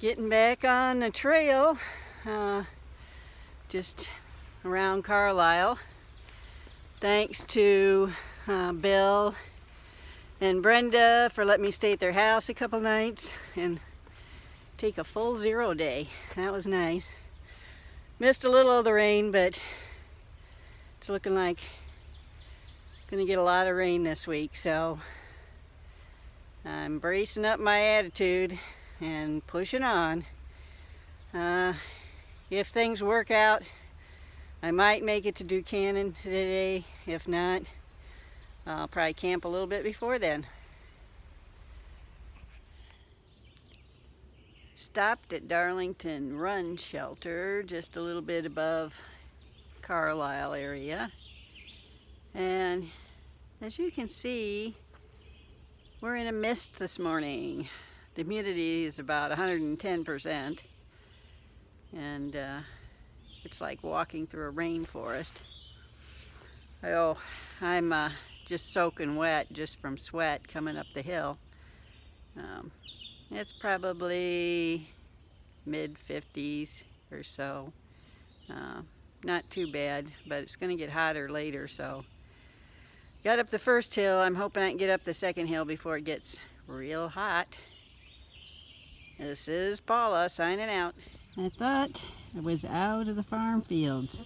Getting back on the trail, just around Carlisle. Thanks to Bill and Brenda for letting me stay at their house a couple nights and take a full 0 day. That was nice. Missed a little of the rain, but it's looking like gonna get a lot of rain this week, so I'm bracing up my attitude and pushing on. If things work out, I might make it to Duncannon today. If not, I'll probably camp a little bit before then. Stopped at Darlington Run Shelter, just a little bit above Carlisle area. And as you can see, we're in a mist this morning. The humidity is about 110%, and it's like walking through a rainforest. Oh, I'm just soaking wet just from sweat coming up the hill. It's probably mid-50s or so. Not too bad, but it's going to get hotter later, so got up the first hill. I'm hoping I can get up the second hill before it gets real hot. This is Paula signing out. I thought I was out of the farm fields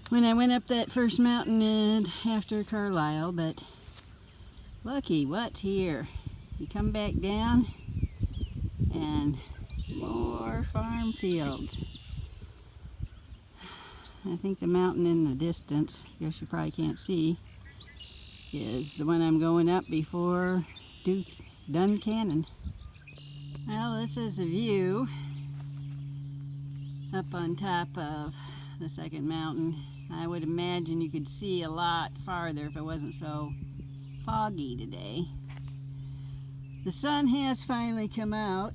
when I went up that first mountain after Carlisle, but lucky what's here. You come back down and more farm fields. I think the mountain in the distance, I guess you probably can't see, is the one I'm going up before Duncannon. Well, this is a view up on top of the second mountain. I would imagine you could see a lot farther if it wasn't so foggy today. The sun has finally come out,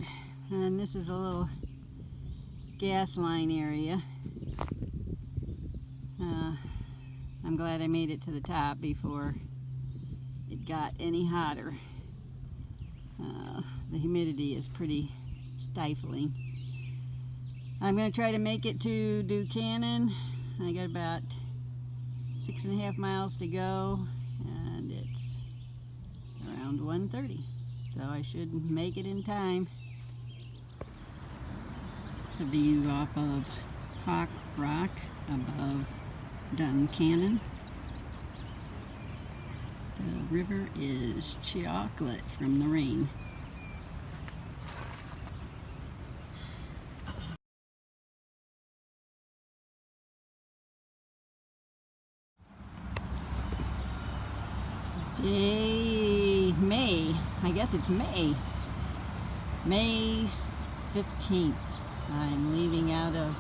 and this is a little gas line area. I'm glad I made it to the top before it got any hotter. The humidity is pretty stifling. I'm going to try to make it to Duncannon. I got about 6.5 miles to go, and it's around 1:30, so I should make it in time. A view off of Hawk Rock above Duncannon. The river is chocolate from the rain. May, I guess it's May 15th. I'm leaving out of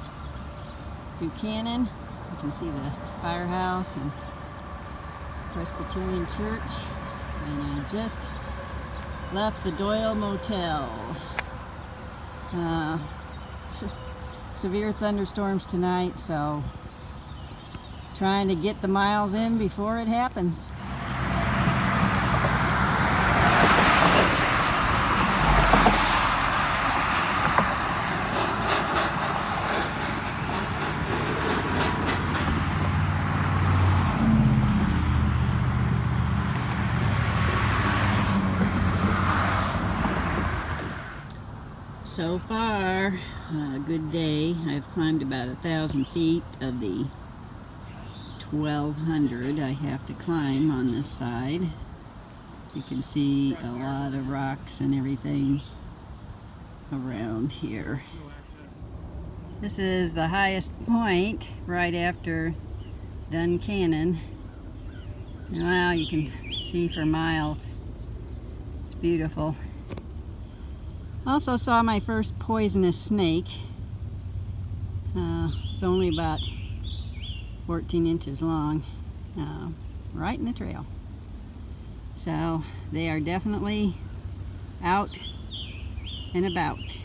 Duncannon. You can see the firehouse and Presbyterian Church, and I just left the Doyle Motel. Severe thunderstorms tonight, so trying to get the miles in before it happens. So far, a good day. I've climbed about 1,000 feet of the 1,200 I have to climb on this side. As you can see, a lot of rocks and everything around here. This is the highest point right after Duncannon. Wow, you can see for miles. It's beautiful. Also saw my first poisonous snake. It's only about 14 inches long, right in the trail. So they are definitely out and about.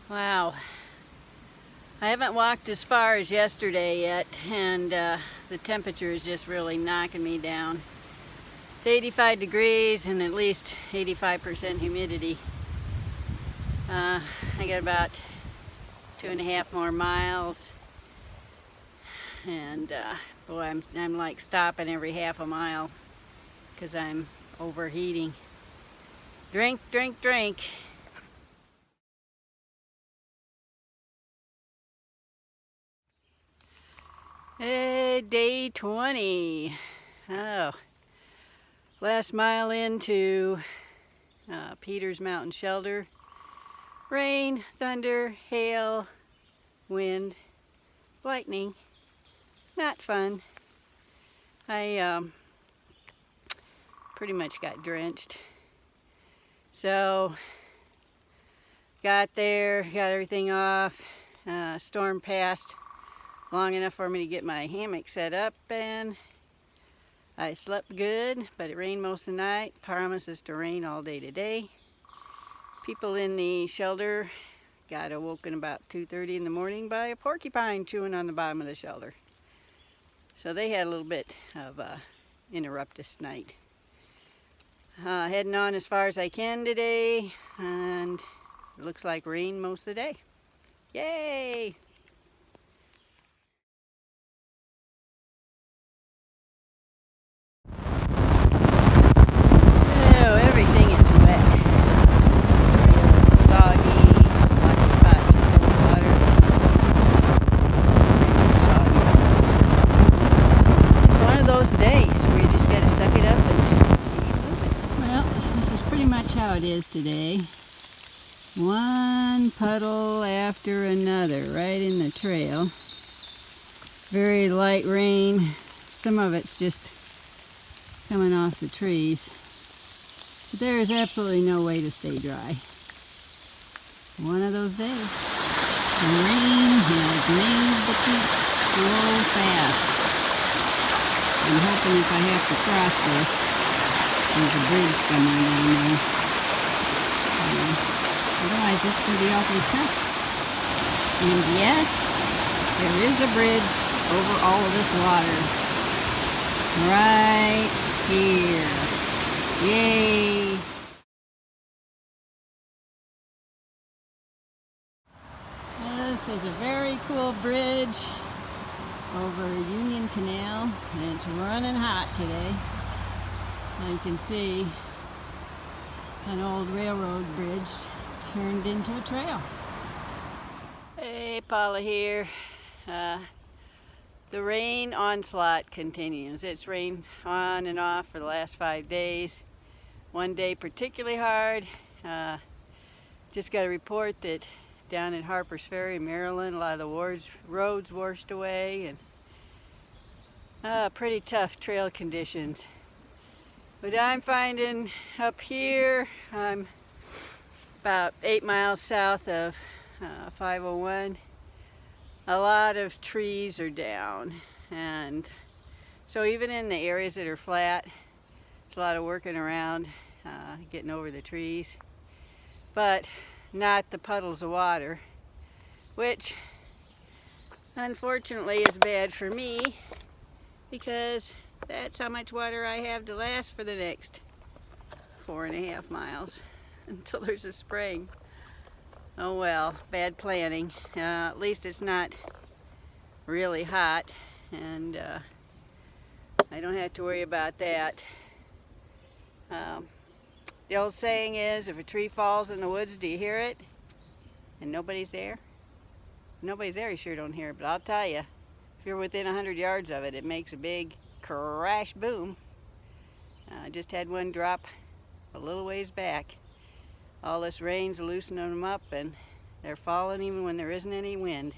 Wow. I haven't walked as far as yesterday yet, and the temperature is just really knocking me down. It's 85 degrees and at least 85% humidity. I got about 2.5 more miles, and boy, I'm like stopping every half a mile because I'm overheating. Drink, drink, drink. Hey, day 20. Oh, last mile into Peter's Mountain Shelter. Rain, thunder, hail, wind, lightning. Not fun. I pretty much got drenched. So, got there, got everything off. Storm passed long enough for me to get my hammock set up, and I slept good, but it rained most of the night. Promises to rain all day today. People in the shelter got awoken about 2:30 in the morning by a porcupine chewing on the bottom of the shelter. So they had a little bit of a interruptus night. Heading on as far as I can today, and it looks like rain most of the day. Yay! Oh, everything is wet. Trail is soggy, lots of spots full of water. Very much soggy. It's one of those days where you just gotta suck it up and keep moving. Well, this is pretty much how it is today. One puddle after another right in the trail. Very light rain. Some of it's just coming off the trees. But there is absolutely no way to stay dry. One of those days. The rain has made the feet go fast. I'm hoping if I have to cross this, there's a bridge somewhere down there. Otherwise, this could be awfully tough. And yes, there is a bridge over all of this water. Right here. Yay! This is a very cool bridge over Union Canal, and it's running hot today. Now you can see an old railroad bridge turned into a trail. Hey, Paula here. The rain onslaught continues. It's rained on and off for the last 5 days. One day particularly hard. Just got a report that down in Harper's Ferry, Maryland, a lot of the roads washed away, and pretty tough trail conditions. But I'm finding up here, I'm about 8 miles south of 501. A lot of trees are down, and so even in the areas that are flat, it's a lot of working around, getting over the trees, but not the puddles of water, which unfortunately is bad for me because that's how much water I have to last for the next 4.5 miles until there's a spring. Oh well, bad planning. At least it's not really hot, and I don't have to worry about that. The old saying is, if a tree falls in the woods, do you hear it? And nobody's there? If nobody's there, you sure don't hear it, but I'll tell you, if you're within 100 yards of it, it makes a big crash boom. I just had one drop a little ways back. All this rain's loosening them up, and they're falling even when there isn't any wind.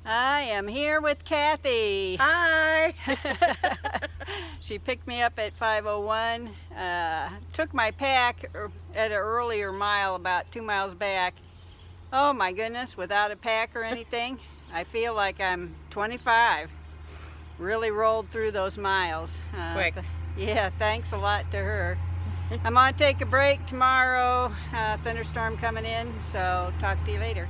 I am here with Kathy. Hi! She picked me up at 501, took my pack at an earlier mile, about 2 miles back. Oh my goodness, without a pack or anything, I feel like I'm 25. Really rolled through those miles. Quick. Yeah, thanks a lot to her. I'm gonna take a break tomorrow. Thunderstorm coming in, so talk to you later.